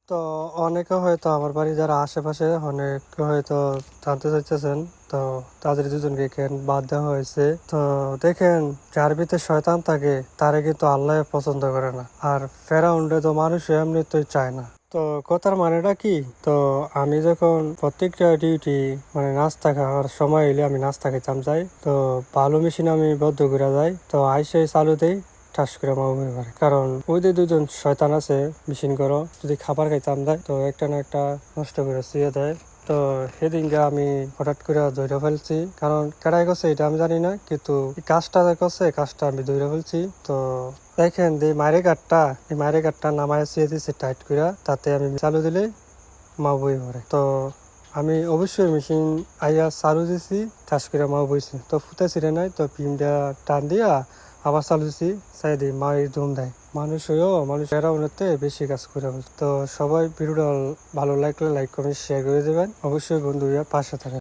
তো অনেকে হয়তো আমার বাড়ি যারা আশেপাশে অনেকে হয়তো জানতে চাইতেছেন, তো তাদের দুজনকে কেন বাদ দেওয়া হয়েছে। তো দেখেন, যার ভিতরে শয়তান থাকে তারে কিন্তু আল্লাহ পছন্দ করে না, আর ফেরাউন্ডে তো মানুষ এমনিতেই চায় না। তো কথার মানেটা কি, তো আমি যখন প্রত্যেকটা ডিউটি মানে নাস্তা খাওয়ার সময় এলে আমি নাস্তা খেতাম যাই, তো ভালো মেশিন আমি বদ্ধ করে যাই, তো আইসে চালু দেই, ঠাস করে মামুমি করে। কারণ ওই যে দুজন শয়তান আছে মেশিন করো, যদি খাবার খাইতাম দেয় তো একটা না একটা নষ্ট করে শুয়ে দেয়। তো সেদিনকে আমি হঠাৎ করে ধরে ফেলছি, কারণ কেডাই করছে এটা আমি জানি না, কিন্তু এই কাজটা করছে, কাজটা আমি ধরে ফেলছি। তো দেখেন এই মায়ের কাঠটা নামায় শুয়ে দিচ্ছে টাইট করে, তাতে আমি চালু দিলে মা বই ভরে। তো আমি অবশ্যই মেশিন আইয়া চালু দিছি, ঠাস করে মা বইছি, তো ফুটে ছিঁড়ে নাই, তো পিন দিয়া টান দিয়া আবার চালু দিছি, চাই দিই মা ধুম দেয়। মানুষ এরা উন্নতে বেশি কাজ করে বলছে। তো সবাই ভিডিওটা ভালো লাগলে লাইক কমেন্ট শেয়ার করে দেবেন, অবশ্যই বন্ধুরা পাশে থাকেন।